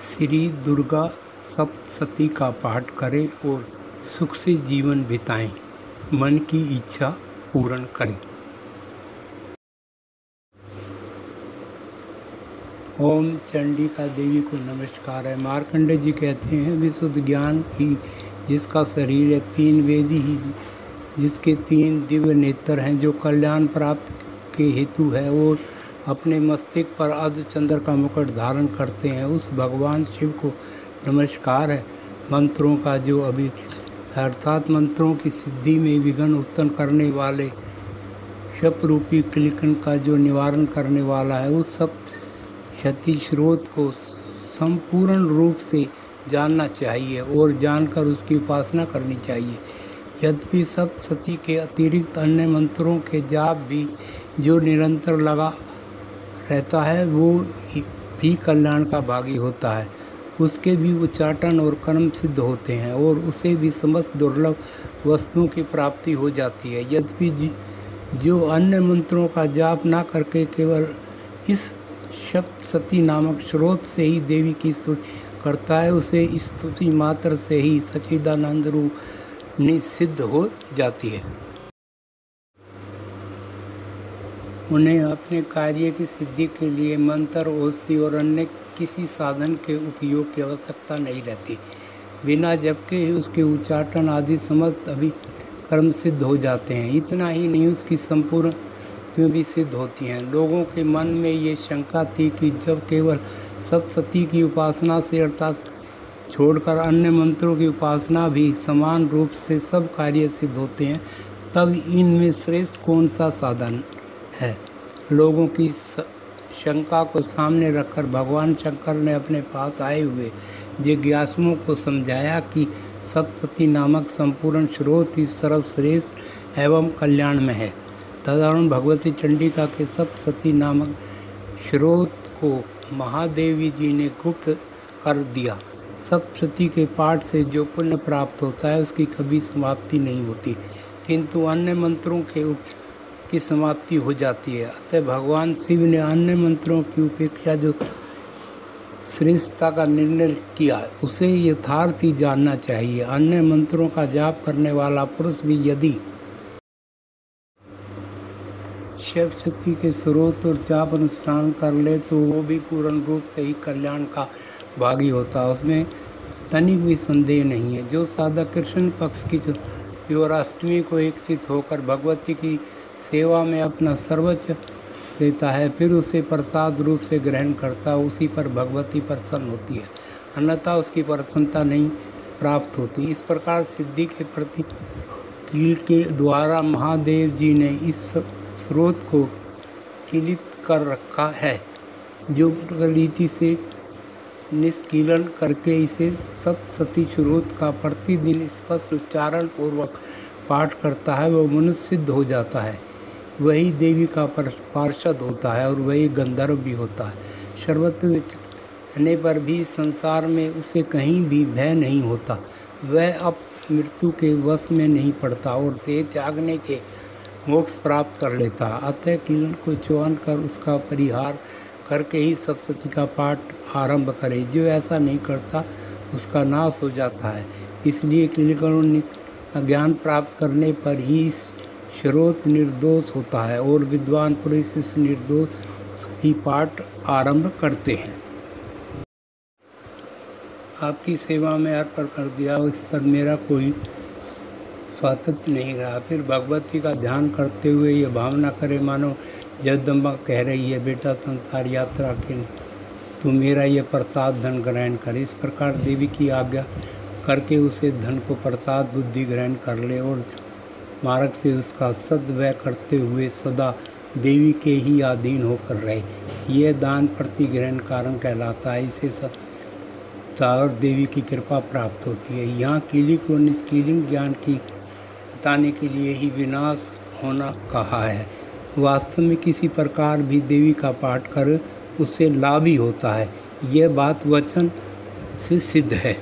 श्री दुर्गा सप्तशती का पाठ करें और सुख से जीवन बिताएं, मन की इच्छा पूर्ण करें। ओम चंडिका देवी को नमस्कार है। मार्कंडेय जी कहते हैं, विशुद्ध ज्ञान ही जिसका शरीर है, तीन वेदी ही जिसके तीन दिव्य नेत्र हैं, जो कल्याण प्राप्त के हेतु है और अपने मस्तिष्क पर अर्धचंद्र का मुकुट धारण करते हैं, उस भगवान शिव को नमस्कार है। मंत्रों का जो अभी अर्थात मंत्रों की सिद्धि में विघ्न उत्पन्न करने वाले शप रूपी क्लिकन का जो निवारण करने वाला है, उस सब क्षति स्रोत को संपूर्ण रूप से जानना चाहिए और जानकर उसकी उपासना करनी चाहिए। यद्यपि सप्तशती के अतिरिक्त अन्य मंत्रों के जाप भी जो निरंतर लगा रहता है, वो भी कल्याण का भागी होता है। उसके भी उच्चाटन और कर्म सिद्ध होते हैं और उसे भी समस्त दुर्लभ वस्तुओं की प्राप्ति हो जाती है। यद्यपि जो अन्य मंत्रों का जाप ना करके केवल इस सप्तशती नामक स्रोत से ही देवी की स्तुति करता है, उसे स्तुति मात्र से ही सच्चिदानंद रूप सिद्ध हो जाती है। उन्हें अपने कार्य की सिद्धि के लिए मंत्र, औषधि और अन्य किसी साधन के उपयोग की आवश्यकता नहीं रहती। बिना जप के ही उसके उच्चाटन आदि समस्त अभिकर्म सिद्ध हो जाते हैं। इतना ही नहीं, उसकी संपूर्ण में भी सिद्ध होती हैं। लोगों के मन में ये शंका थी कि जब केवल सप्तशती की उपासना से अर्थात छोड़कर अन्य मंत्रों की उपासना भी समान रूप से सब कार्य सिद्ध होते हैं, तब इनमें श्रेष्ठ कौन सा साधन है। लोगों की शंका को सामने रखकर भगवान शंकर ने अपने पास आए हुए जिज्ञासुओं को समझाया कि सप्तशती नामक संपूर्ण स्रोत ही सर्वश्रेष्ठ एवं कल्याण में है। तदनुसार भगवती चंडिका के सप्तशती नामक स्रोत को महादेवी जी ने गुप्त कर दिया। सप्तशती के पाठ से जो पुण्य प्राप्त होता है, उसकी कभी समाप्ति नहीं होती, किंतु अन्य मंत्रों के की समाप्ति हो जाती है। अतः भगवान शिव ने अन्य मंत्रों की उपेक्षा जो श्रेष्ठता का निर्णय किया, उसे यथार्थ ही जानना चाहिए। अन्य मंत्रों का जाप करने वाला पुरुष भी यदि सप्तशती के स्रोत और जाप अनुष्ठान कर ले, तो वो भी पूर्ण रूप से ही कल्याण का भागी होता है, उसमें तनिक भी संदेह नहीं है। जो साधक कृष्ण पक्ष की युवराष्टमी को एकचित होकर भगवती की सेवा में अपना सर्वोच्च देता है, फिर उसे प्रसाद रूप से ग्रहण करता है, उसी पर भगवती प्रसन्न होती है, अन्यथा उसकी प्रसन्नता नहीं प्राप्त होती। इस प्रकार सिद्धि के प्रति कील के द्वारा महादेव जी ने इस स्रोत को किलित कर रखा है, जो रीति से निष्कीलन करके इसे सप्तशती स्रोत का प्रतिदिन स्पष्ट उच्चारण पूर्वक पाठ करता है, वह मनुष्य सिद्ध हो जाता है, वही देवी का पार्षद होता है और वही गंधर्व भी होता है। सर्वत्र रहने पर भी संसार में उसे कहीं भी भय नहीं होता, वह अब मृत्यु के वश में नहीं पड़ता और देह त्यागने के मोक्ष प्राप्त कर लेता। अतः कीलन को चौन कर उसका परिहार करके ही सप्तशती का पाठ आरंभ करे। जो ऐसा नहीं करता, उसका नाश हो जाता है। इसलिए कीलन ज्ञान प्राप्त करने पर ही स्रोत निर्दोष होता है और विद्वान पुरुष इस निर्दोष ही पाठ आरंभ करते हैं। आपकी सेवा में अर्पण कर दिया, इस पर मेरा कोई स्वातंत्र नहीं रहा। फिर भगवती का ध्यान करते हुए ये भावना करे मानो जगदम्बा कह रही है, बेटा संसार यात्रा के तू मेरा ये प्रसाद धन ग्रहण कर। इस प्रकार देवी की आज्ञा करके उसे धन को प्रसाद बुद्धि ग्रहण कर ले और मार्ग से उसका सद्व्यय करते हुए सदा देवी के ही अधीन होकर रहे। यह दान प्रतिग्रहण कारण कहलाता है। इसे सागर देवी की कृपा प्राप्त होती है। यहाँ कीली को निष्कीलिंग ज्ञान की बताने के लिए ही विनाश होना कहा है। वास्तव में किसी प्रकार भी देवी का पाठ कर उससे लाभ ही होता है। यह बात वचन से सिद्ध है।